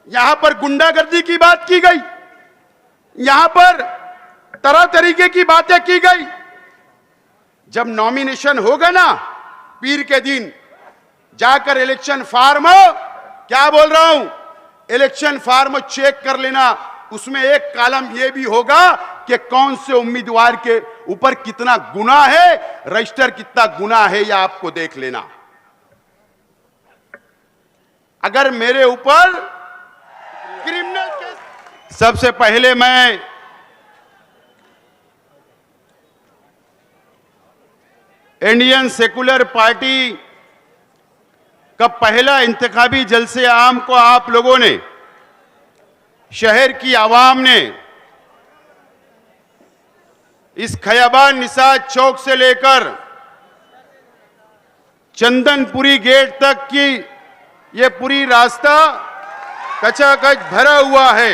यहां पर गुंडागर्दी की बात की गई, यहां पर तरह तरीके की बातें की गई। जब नॉमिनेशन होगा ना पीर के दिन, जाकर इलेक्शन फॉर्म, क्या बोल रहा हूं, इलेक्शन फॉर्म चेक कर लेना। उसमें एक कॉलम यह भी होगा कि कौन से उम्मीदवार के ऊपर कितना गुना है, रजिस्टर कितना गुना है, यह आपको देख लेना। अगर मेरे ऊपर क्रिमिनल केस, सबसे पहले मैं इंडियन सेकुलर पार्टी का पहला इंतखाबी जलसे आम को आप लोगों ने, शहर की आवाम ने, इस खयाबान निसाज चौक से लेकर चंदनपुरी गेट तक की ये पूरी रास्ता कचाकच भरा हुआ है।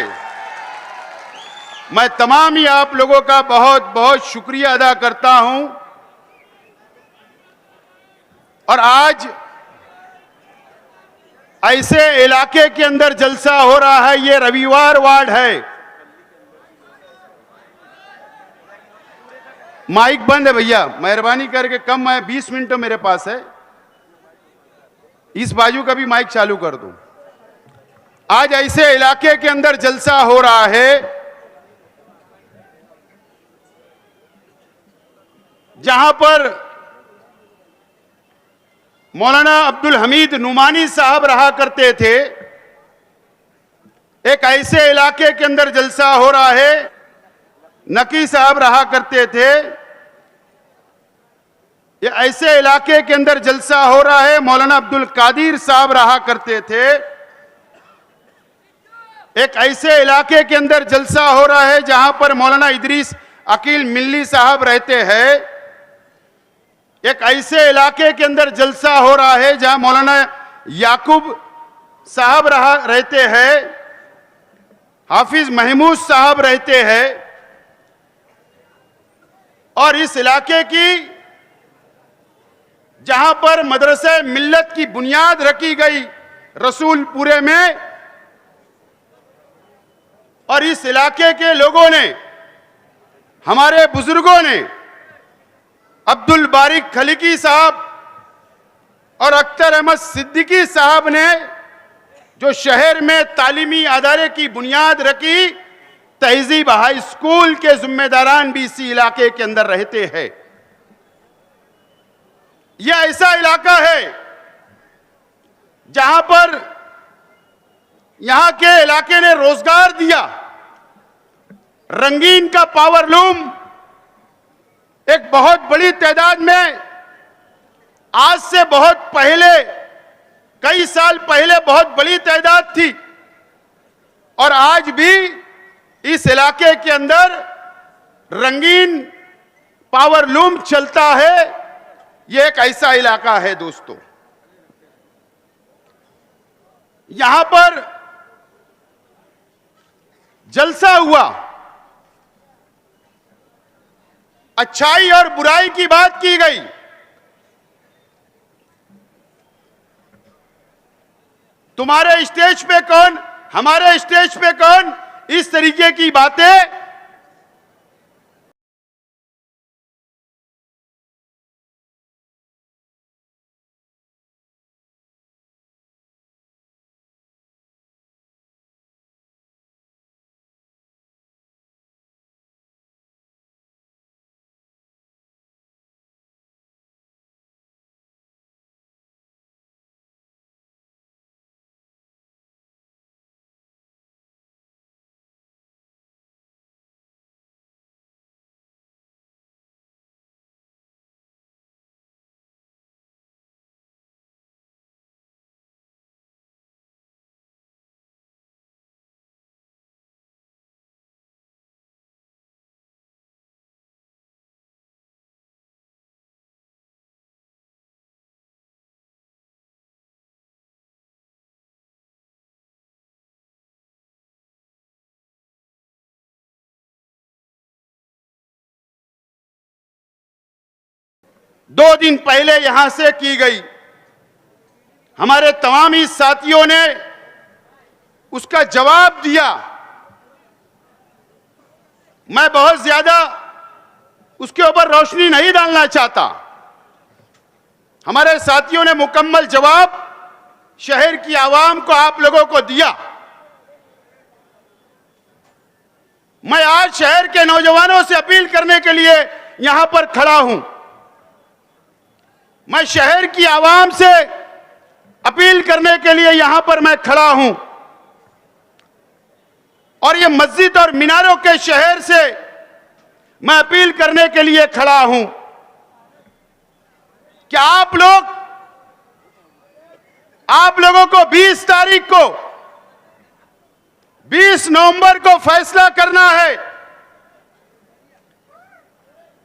मैं तमाम ही आप लोगों का बहुत बहुत शुक्रिया अदा करता हूं। और आज ऐसे इलाके के अंदर जलसा हो रहा है, ये रविवार वार्ड है। माइक बंद है भैया, मेहरबानी करके कम, मैं 20 मिनट मेरे पास है, इस बाजू का भी माइक चालू कर दूं। आज ऐसे इलाके के अंदर जलसा हो रहा है जहां पर मौलाना अब्दुल हमीद नुमानी साहब रहा करते थे। एक ऐसे इलाके के अंदर जलसा हो रहा है, नकी साहब रहा करते थे। ये ऐसे इलाके के अंदर जलसा हो रहा है, मौलाना अब्दुल कादिर साहब रहा करते थे। एक ऐसे इलाके के अंदर जलसा हो रहा है जहां पर मौलाना इदरीस अकील मिल्ली साहब रहते हैं। एक ऐसे इलाके के अंदर जलसा हो रहा है जहां मौलाना याकूब साहब रहते हैं, हाफिज महमूद साहब रहते हैं। और इस इलाके की जहां पर मदरसे मिल्लत की बुनियाद रखी गई रसूलपुरे में, और इस इलाके के लोगों ने, हमारे बुजुर्गों ने, अब्दुल बारिक खलीकी साहब और अख्तर अहमद सिद्दीकी साहब ने जो शहर में तालीमी अदारे की बुनियाद रखी, तहजीब हाई स्कूल के जिम्मेदारान भी इसी इलाके के अंदर रहते हैं। यह ऐसा इलाका है जहां पर यहां के इलाके ने रोजगार दिया। रंगीन का पावर लूम एक बहुत बड़ी तादाद में, आज से बहुत पहले, कई साल पहले बहुत बड़ी तादाद थी, और आज भी इस इलाके के अंदर रंगीन पावर लूम चलता है। यह एक ऐसा इलाका है दोस्तों, यहां पर जलसा हुआ, अच्छाई और बुराई की बात की गई। तुम्हारे स्टेज पे कौन, हमारे स्टेज पे कौन इस तरीके की बातें दो दिन पहले यहां से की गई। हमारे तमाम ही साथियों ने उसका जवाब दिया। मैं बहुत ज्यादा उसके ऊपर रोशनी नहीं डालना चाहता। हमारे साथियों ने मुकम्मल जवाब शहर की आवाम को, आप लोगों को दिया। मैं आज शहर के नौजवानों से अपील करने के लिए यहां पर खड़ा हूं। मैं शहर की आवाम से अपील करने के लिए यहां पर मैं खड़ा हूं और ये मस्जिद और मीनारों के शहर से मैं अपील करने के लिए खड़ा हूं कि आप लोगों को 20 तारीख को, 20 नवंबर को फैसला करना है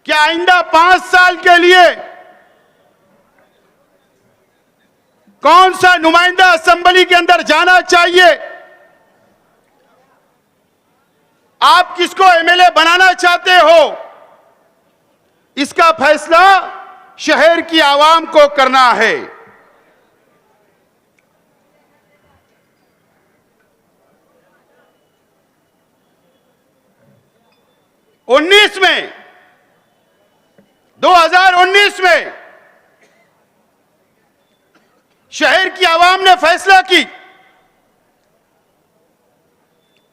कि आइंदा 5 साल के लिए कौन सा नुमाइंदा असेंबली के अंदर जाना चाहिए, आप किसको एमएलए बनाना चाहते हो, इसका फैसला शहर की आवाम को करना है। उन्नीस में 2019 में शहर की आवाम ने फैसला की,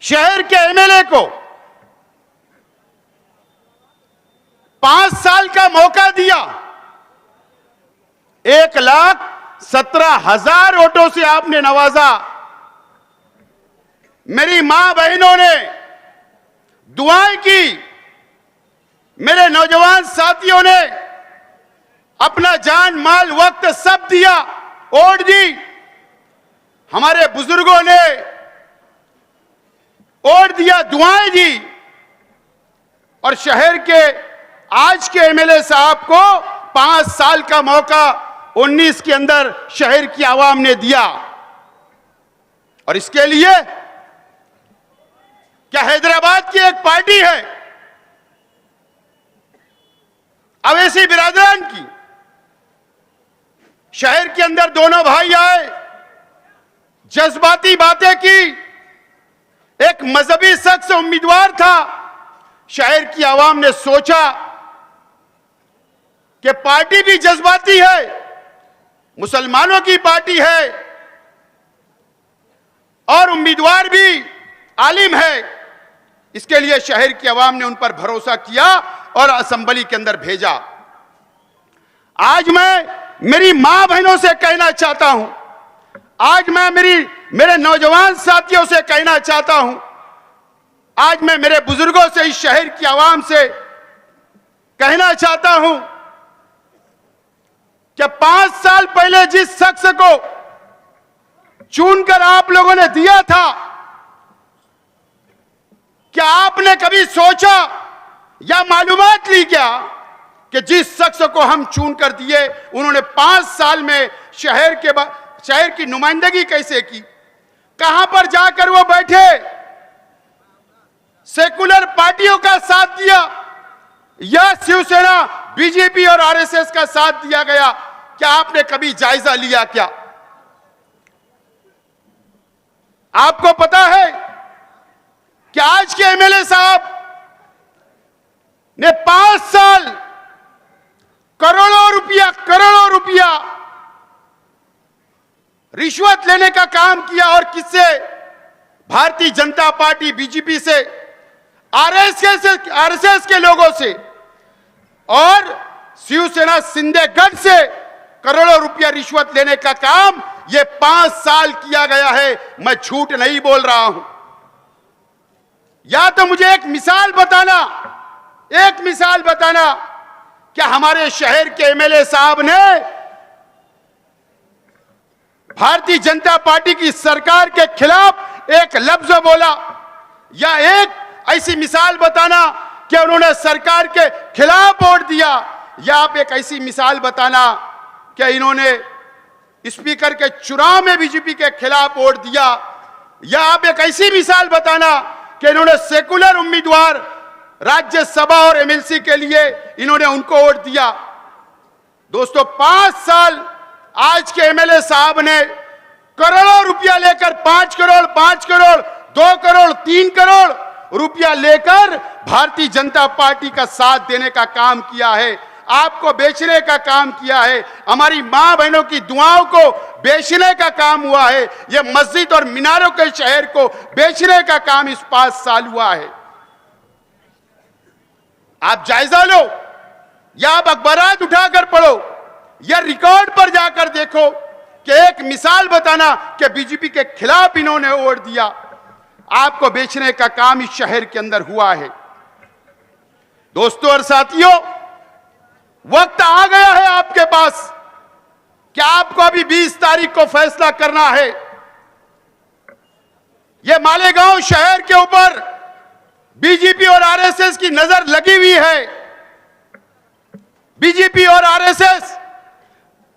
शहर के एमएलए को 5 साल का मौका दिया। 1,17,000 वोटों से आपने नवाजा। मेरी मां बहनों ने दुआएं की, मेरे नौजवान साथियों ने अपना जान माल वक्त सब दिया, वोट दी। हमारे बुजुर्गों ने वोट दिया, दुआएं दी और शहर के आज के एमएलए साहब को 5 साल का मौका 19 के अंदर शहर की आवाम ने दिया। और इसके लिए क्या हैदराबाद की एक पार्टी है अवैसी बिरादरान की, शहर के अंदर दोनों भाई आए, जज्बाती बातें की। एक मजहबी शख्स उम्मीदवार था। शहर की आवाम ने सोचा कि पार्टी भी जज्बाती है, मुसलमानों की पार्टी है और उम्मीदवार भी आलिम है। इसके लिए शहर की आवाम ने उन पर भरोसा किया और असेंबली के अंदर भेजा। आज मैं मेरी मां बहनों से कहना चाहता हूं, आज मैं मेरे नौजवान साथियों से कहना चाहता हूं, आज मैं मेरे बुजुर्गों से, इस शहर की आवाम से कहना चाहता हूं कि 5 साल पहले जिस शख्स को चुनकर आप लोगों ने दिया था, क्या आपने कभी सोचा या मालूमात ली क्या कि जिस शख्स को हम चुनकर दिए उन्होंने 5 साल में शहर की नुमाइंदगी कैसे की, कहां पर जाकर वो बैठे, सेकुलर पार्टियों का साथ दिया या शिवसेना, बीजेपी और आरएसएस का साथ दिया गया, क्या आपने कभी जायजा लिया क्या? आपको पता है कि आज के एमएलए साहब ने 5 साल करोड़ों रुपया रिश्वत लेने का काम किया और किससे? भारतीय जनता पार्टी, बीजेपी से, आरएसएस के लोगों से और शिवसेना शिंदे गढ़ से करोड़ों रुपया रिश्वत लेने का काम ये 5 साल किया गया है। मैं झूठ नहीं बोल रहा हूं। या तो मुझे एक मिसाल बताना क्या हमारे शहर के एमएलए साहब ने भारतीय जनता पार्टी की सरकार के खिलाफ एक लफ्ज बोला, या एक ऐसी मिसाल बताना कि उन्होंने सरकार के खिलाफ वोट दिया, या आप एक ऐसी मिसाल बताना कि इन्होंने स्पीकर के चुनाव में बीजेपी के खिलाफ वोट दिया, या आप एक ऐसी मिसाल बताना कि इन्होंने सेकुलर उम्मीदवार राज्यसभा और एमएलसी के लिए इन्होंने उनको वोट दिया। दोस्तों, 5 साल आज के एमएलए साहब ने करोड़ों रुपया लेकर 5 करोड़ 5 करोड़ 2 करोड़ 3 करोड़ रुपया लेकर भारतीय जनता पार्टी का साथ देने का काम किया है, आपको बेचने का काम किया है, हमारी मां बहनों की दुआओं को बेचने का काम हुआ है, यह मस्जिद और मीनारों के शहर को बेचने का काम इस 5 साल हुआ है। आप जायजा लो या आप अखबारात उठाकर पढ़ो या रिकॉर्ड पर जाकर देखो कि एक मिसाल बताना कि बीजेपी के खिलाफ इन्होंने वोट दिया। आपको बेचने का काम इस शहर के अंदर हुआ है। दोस्तों और साथियों, वक्त आ गया है आपके पास कि आपको अभी 20 तारीख को फैसला करना है। यह मालेगांव शहर के ऊपर बीजेपी और आरएसएस की नजर लगी हुई है। बीजेपी और आरएसएस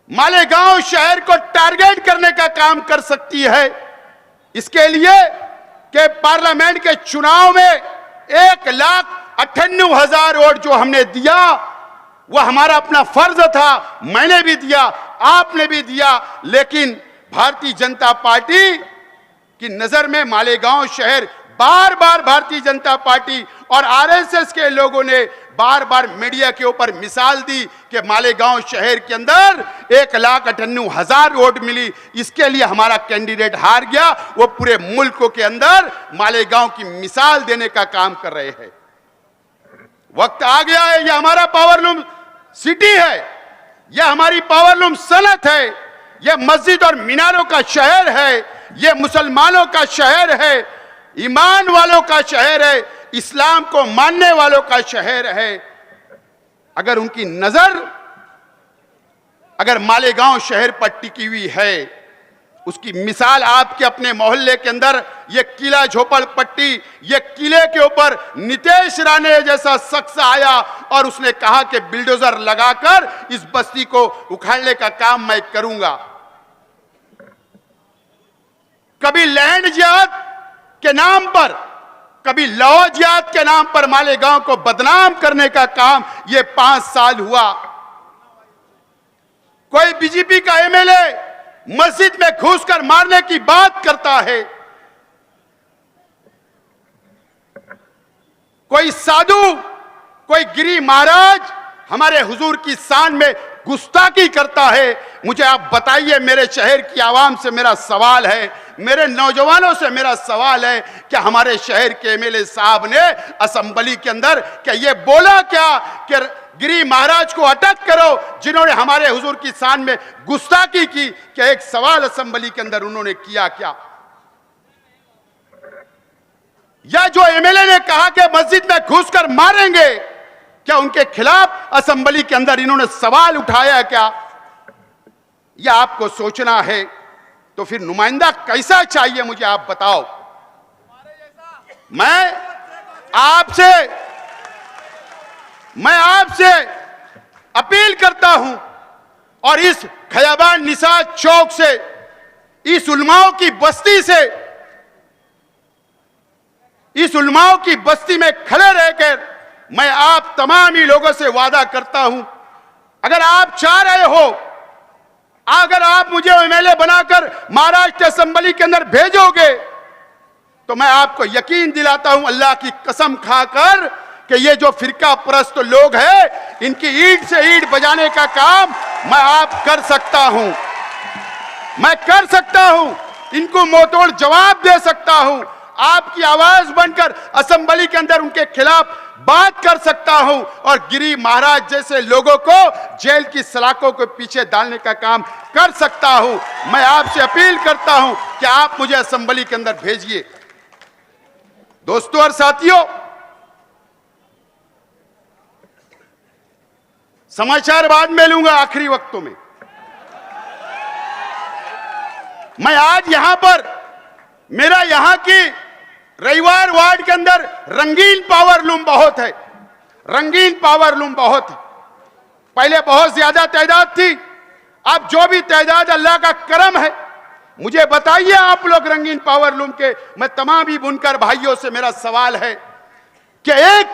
मालेगांव शहर को टारगेट करने का काम कर सकती है। इसके लिए कि पार्लियामेंट के चुनाव में 1,98,000 वोट जो हमने दिया वह हमारा अपना फर्ज था, मैंने भी दिया, आपने भी दिया, लेकिन भारतीय जनता पार्टी की नजर में मालेगांव शहर बार बार भारतीय जनता पार्टी और आरएसएस के लोगों ने बार बार मीडिया के ऊपर मिसाल दी कि मालेगांव शहर के अंदर 1,98,000 वोट मिली, इसके लिए हमारा कैंडिडेट हार गया। वो पूरे मुल्क के अंदर मालेगांव की मिसाल देने का काम कर रहे हैं। वक्त आ गया है, यह हमारा पावरलूम सिटी है, यह हमारी पावरलूम सनत है, यह मस्जिद और मीनारों का शहर है, यह मुसलमानों का शहर है, ईमान वालों का शहर है, इस्लाम को मानने वालों का शहर है। अगर उनकी नजर अगर मालेगांव शहर पर टिकी हुई है, उसकी मिसाल आपके अपने मोहल्ले के अंदर ये किला झोपड़पट्टी, ये किले के ऊपर नितेश राणे जैसा शख्स आया और उसने कहा कि बिल्डोजर लगाकर इस बस्ती को उखाड़ने का काम मैं करूंगा। कभी लैंड जिहाद के नाम पर, कभी लौ जिहाद के नाम पर मालेगांव को बदनाम करने का काम ये 5 साल हुआ। कोई बीजेपी का एमएलए मस्जिद में घुसकर मारने की बात करता है, कोई साधु, कोई गिरी महाराज हमारे हुजूर की शान में गुस्ताखी करता है। मुझे आप बताइए, मेरे शहर की आवाम से मेरा सवाल है, मेरे नौजवानों से मेरा सवाल है कि हमारे शहर के एमएलए साहब ने असेंबली के अंदर क्या ये बोला क्या कि गिरी महाराज को अटक करो जिन्होंने हमारे हुजूर की शान में गुस्ताखी की? क्या एक सवाल असेंबली के अंदर उन्होंने किया क्या? या जो एमएलए ने कहा कि मस्जिद में घुसकर मारेंगे, क्या उनके खिलाफ असेंबली के अंदर इन्होंने सवाल उठाया क्या? यह आपको सोचना है। तो फिर नुमाइंदा कैसा चाहिए मुझे आप बताओ। मैं आपसे अपील करता हूं और इस खयाबान निसाज चौक से, इस उलमाओं की बस्ती से, इस उलमाओं की बस्ती में खड़े रहकर मैं आप तमाम ही लोगों से वादा करता हूं, अगर आप चाह रहे हो, अगर आप मुझे एमएलए बनाकर महाराष्ट्र असेंबली के अंदर भेजोगे तो मैं आपको यकीन दिलाता हूं, अल्लाह की कसम खाकर, कि ये जो फिरका परस्त लोग हैं इनकी ईंट से ईंट बजाने का काम मैं आप कर सकता हूं, मैं कर सकता हूं, इनको मुंहतोड़ जवाब दे सकता हूं, आपकी आवाज बनकर असेंबली के अंदर उनके खिलाफ बात कर सकता हूं और गिरी महाराज जैसे लोगों को जेल की सलाखों के पीछे डालने का काम कर सकता हूं। मैं आपसे अपील करता हूं कि आप मुझे असेंबली के अंदर भेजिए। दोस्तों और साथियों, समाचार बाद में लूंगा आखिरी वक्तों में। मैं आज यहां पर, मेरा यहां की रविवार वार्ड के अंदर रंगीन पावरलूम बहुत है, रंगीन पावरलूम बहुत है। पहले बहुत ज्यादा तादाद थी, अब जो भी तादाद अल्लाह का करम है। मुझे बताइए आप लोग रंगीन पावरलूम के, मैं तमाम ही बुनकर भाइयों से मेरा सवाल है कि एक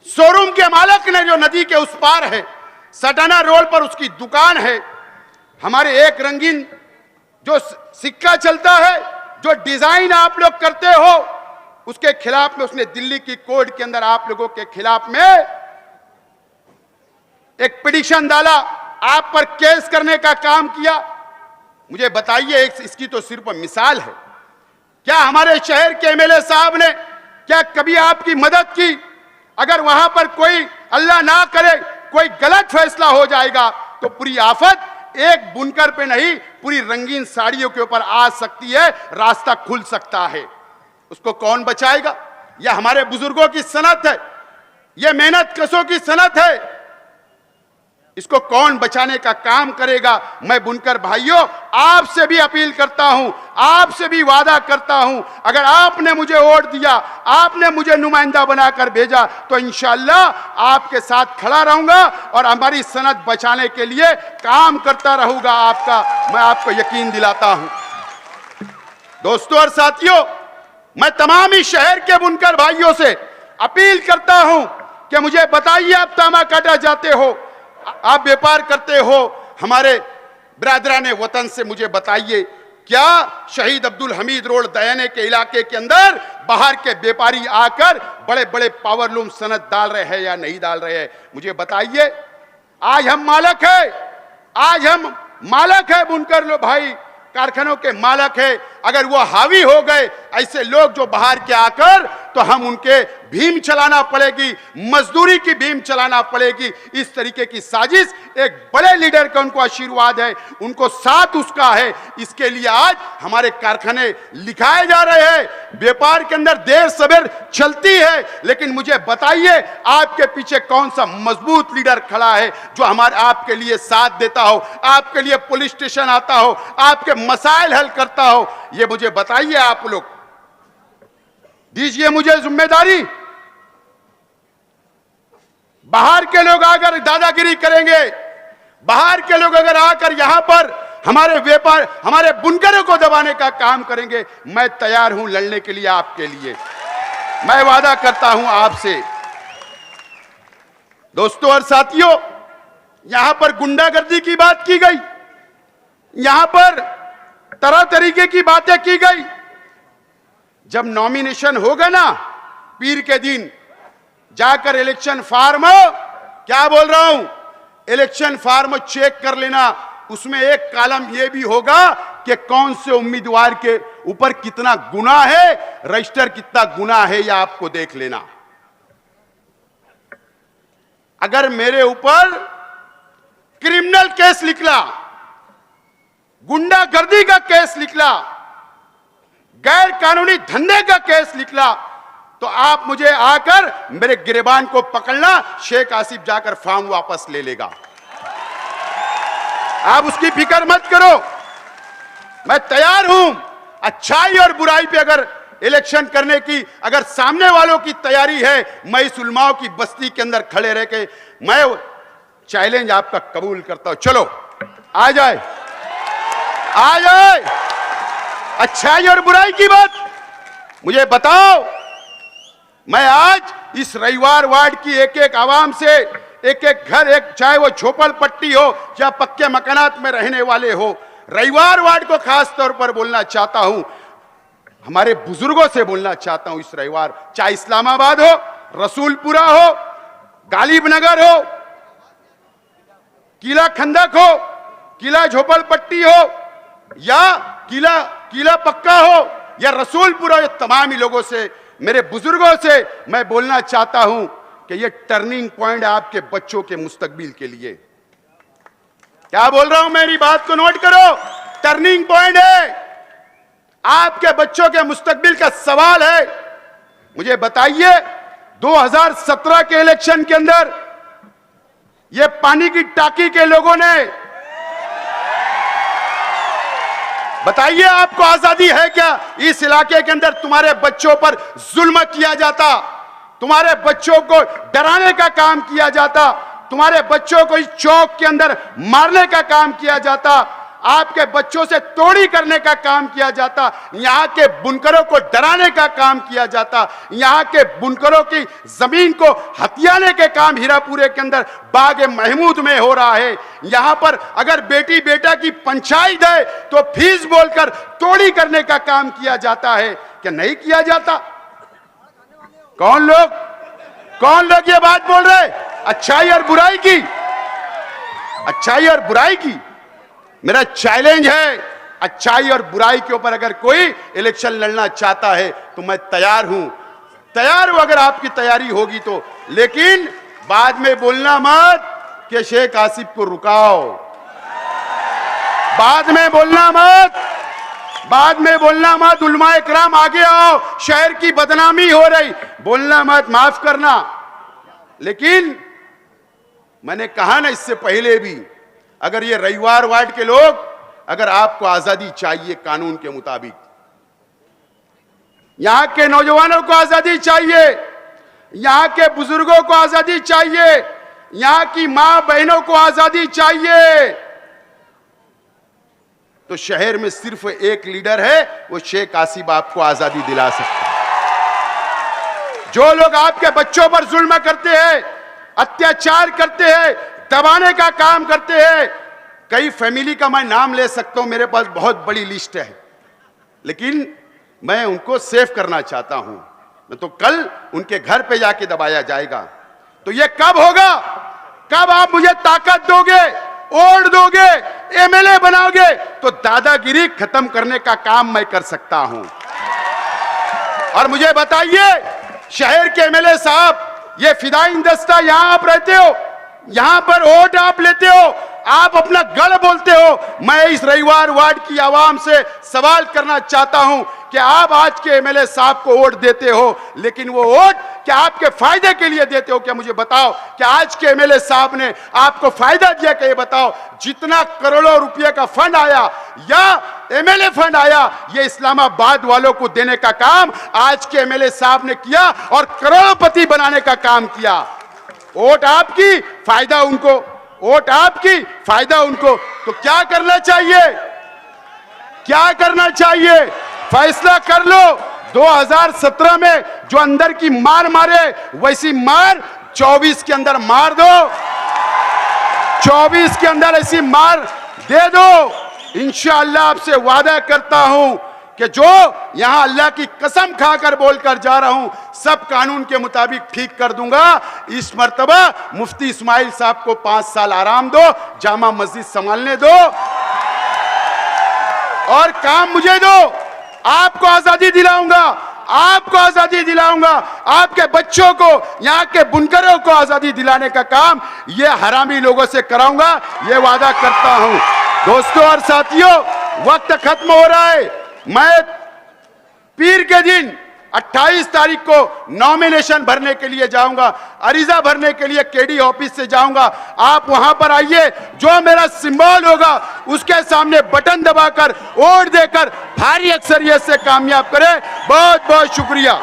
शोरूम के मालिक ने जो नदी के उस पार है, सटाना रोड पर उसकी दुकान है, हमारे एक रंगीन जो सिक्का चलता है, जो डिजाइन आप लोग करते हो, उसके खिलाफ में उसने दिल्ली की कोर्ट के अंदर आप लोगों के खिलाफ में एक पिटीशन डाला, आप पर केस करने का काम किया। मुझे बताइए, इसकी तो सिर्फ मिसाल है। क्या हमारे शहर के एमएलए साहब ने क्या कभी आपकी मदद की? अगर वहां पर कोई अल्लाह ना करे कोई गलत फैसला हो जाएगा तो पूरी आफत एक बुनकर पे नहीं, पूरी रंगीन साड़ियों के ऊपर आ सकती है, रास्ता खुल सकता है। उसको कौन बचाएगा? यह हमारे बुजुर्गों की सनत है, यह मेहनत कशों की सनत है। इसको कौन बचाने का काम करेगा? मैं बुनकर भाइयों आपसे भी अपील करता हूं, आपसे भी वादा करता हूं, अगर आपने मुझे वोट दिया, आपने मुझे नुमाइंदा बनाकर भेजा, तो इंशाअल्लाह आपके साथ खड़ा रहूंगा और हमारी सनत बचाने के लिए काम करता रहूंगा। आपका मैं आपको यकीन दिलाता हूं। दोस्तों और साथियों, मैं तमाम ही शहर के बुनकर भाइयों से अपील करता हूं कि मुझे बताइए, आप तामाकाटा जाते हो, आप व्यापार करते हो, हमारे बिरादराने वतन से मुझे बताइए, क्या शहीद अब्दुल हमीद रोड दयाने के इलाके के अंदर बाहर के व्यापारी आकर बड़े बड़े पावरलूम सनत डाल रहे हैं या नहीं डाल रहे हैं? मुझे बताइए। आज हम मालक है, आज हम मालक है, बुनकर लो भाई कारखानों के मालक है। अगर वो हावी हो गए ऐसे लोग जो बाहर के आकर, तो हम उनके भीम चलाना पड़ेगी, मजदूरी की भीम चलाना पड़ेगी। इस तरीके की साजिश एक बड़े लीडर का उनको आशीर्वाद है, उनको साथ उसका है। इसके लिए आज हमारे कारखाने लिखाए जा रहे हैं। व्यापार के अंदर देर सवेर चलती है, लेकिन मुझे बताइए आपके पीछे कौन सा मजबूत लीडर खड़ा है जो हमारे आपके लिए साथ देता हो, आपके लिए पुलिस स्टेशन आता हो, आपके मसाइल हल करता हो? ये मुझे बताइए। आप लोग दीजिए मुझे जिम्मेदारी। बाहर के लोग आकर दादागिरी करेंगे, बाहर के लोग अगर आकर यहां पर हमारे व्यापार, हमारे बुनकरों को दबाने का काम करेंगे, मैं तैयार हूं लड़ने के लिए, आपके लिए मैं वादा करता हूं आपसे। दोस्तों और साथियों, यहां पर गुंडागर्दी की बात की गई, यहां पर तरह तरीके की बातें की गई। जब नॉमिनेशन होगा ना, पीर के दिन जाकर इलेक्शन फॉर्म, क्या बोल रहा हूं, इलेक्शन फॉर्म चेक कर लेना। उसमें एक कॉलम यह भी होगा कि कौन से उम्मीदवार के ऊपर कितना गुना है, रजिस्टर कितना गुना है, यह आपको देख लेना। अगर मेरे ऊपर क्रिमिनल केस निकला, गुंडागर्दी का केस निकला, गैर कानूनी धंधे का केस निकला, तो आप मुझे आकर मेरे गिरबान को पकड़ना, शेख आसिफ जाकर फॉर्म वापस ले लेगा। आप उसकी फिक्र मत करो, मैं तैयार हूं। अच्छाई और बुराई पे अगर इलेक्शन करने की अगर सामने वालों की तैयारी है, मैं इस उलमाओं की बस्ती के अंदर खड़े रह के मैं चैलेंज आपका कबूल करता हूं। चलो आ जाए, आ जाए। अच्छाई और बुराई की बात मुझे बताओ। मैं आज इस रविवार वार्ड की एक एक आवाम से, एक एक घर, एक चाहे वो झोपड़ पट्टी हो या पक्के मकानात में रहने वाले हो, रविवार वार्ड को खास तौर पर बोलना चाहता हूं, हमारे बुजुर्गों से बोलना चाहता हूं। इस रविवार चाहे इस्लामाबाद हो, रसूलपुरा हो, गालिब नगर हो, किला खंदक हो, किला झोपड़पट्टी हो, या किला पक्का हो, या रसूलपुरा, ये तमाम ही लोगों से, मेरे बुजुर्गों से मैं बोलना चाहता हूं कि ये टर्निंग पॉइंट है आपके बच्चों के मुस्तकबिल के लिए। क्या बोल रहा हूं, मेरी बात को नोट करो। टर्निंग पॉइंट है, आपके बच्चों के मुस्तकबिल का सवाल है। मुझे बताइए, 2017 के इलेक्शन के अंदर ये पानी की टाकी के लोगों ने, बताइए आपको आजादी है क्या? इस इलाके के अंदर तुम्हारे बच्चों पर जुल्म किया जाता, तुम्हारे बच्चों को डराने का काम किया जाता, तुम्हारे बच्चों को इस चौक के अंदर मारने का काम किया जाता। आपके बच्चों से तोड़ी करने का काम किया जाता, यहां के बुनकरों को डराने का काम किया जाता, यहां के बुनकरों की जमीन को हथियाने के काम हीरापुरे के अंदर बाग महमूद में हो रहा है। यहां पर अगर बेटी बेटा की पंचायत है तो फीस बोलकर तोड़ी करने का काम किया जाता है, क्या नहीं किया जाता? कौन लोग ये बात बोल रहे? अच्छाई और बुराई की, अच्छाई और बुराई की। मेरा चैलेंज है, अच्छाई और बुराई के ऊपर अगर कोई इलेक्शन लड़ना चाहता है तो मैं तैयार हूं अगर आपकी तैयारी होगी तो। लेकिन बाद में बोलना मत कि शेख आसिफ को रुकाओ, बाद में बोलना मत उलमाए किराम आगे आओ, शहर की बदनामी हो रही, बोलना मत, माफ करना। लेकिन मैंने कहा ना इससे पहले भी, अगर ये रविवार वार्ड के लोग, अगर आपको आजादी चाहिए कानून के मुताबिक, यहां के नौजवानों को आजादी चाहिए, यहां के बुजुर्गों को आजादी चाहिए, यहां की मां बहनों को आजादी चाहिए, तो शहर में सिर्फ एक लीडर है, वो शेख आसिफ आपको आजादी दिला सकता है। जो लोग आपके बच्चों पर जुल्म करते हैं, अत्याचार करते हैं, दबाने का काम करते हैं, कई फैमिली का मैं नाम ले सकता हूं, मेरे पास बहुत बड़ी लिस्ट है, लेकिन मैं उनको सेव करना चाहता हूं। मैं तो कल उनके घर पे जाके दबाया जाएगा। तो ये कब होगा? कब आप मुझे ताकत दोगे, वोट दोगे, एमएलए बनाओगे, तो दादागिरी खत्म करने का काम मैं कर सकता हूं। और मुझे बताइए शहर के एमएलए साहब, ये फिदाइन दस्ता, यहां आप रहते हो, यहां पर वोट आप लेते हो, आप अपना गढ़ बोलते हो। मैं इस रविवार वार्ड की आवाम से सवाल करना चाहता हूं कि आप आज के एमएलए साहब को वोट देते हो, लेकिन वो वोट क्या आपके फायदे के लिए देते हो? क्या मुझे बताओ, क्या आज के एमएलए साहब ने आपको फायदा दिया? क्या ये बताओ, जितना करोड़ों रुपए का फंड आया या एमएलए फंड आया, ये इस्लामाबाद वालों को देने का काम आज के एमएलए साहब ने किया और करोड़पति बनाने का काम किया। वोट आपकी, फायदा उनको, वोट आपकी, फायदा उनको। तो क्या करना चाहिए? क्या करना चाहिए? फैसला कर लो। 2017 में जो अंदर की मार मारे, वैसी मार 24 के अंदर मार दो, 24 के अंदर ऐसी मार दे दो। इंशाअल्लाह आपसे वादा करता हूं कि जो यहां अल्लाह की कसम खाकर बोलकर जा रहा हूं, सब कानून के मुताबिक ठीक कर दूंगा। इस मर्तबा मुफ्ती इस्माइल साहब को 5 साल आराम दो, जामा मस्जिद संभालने दो और काम मुझे दो। आपको आजादी दिलाऊंगा, आपको आजादी दिलाऊंगा, आपके बच्चों को, यहां के बुनकरों को आजादी दिलाने का काम ये हरामी लोगों से कराऊंगा, ये वादा करता हूं। दोस्तों और साथियों, वक्त खत्म हो रहा है। मैं पीर के दिन 28 तारीख को नॉमिनेशन भरने के लिए जाऊंगा, अरीजा भरने के लिए केडी ऑफिस से जाऊंगा। आप वहां पर आइए, जो मेरा सिंबल होगा उसके सामने बटन दबाकर वोट देकर भारी अक्सरियत से कामयाब करें। बहुत बहुत शुक्रिया।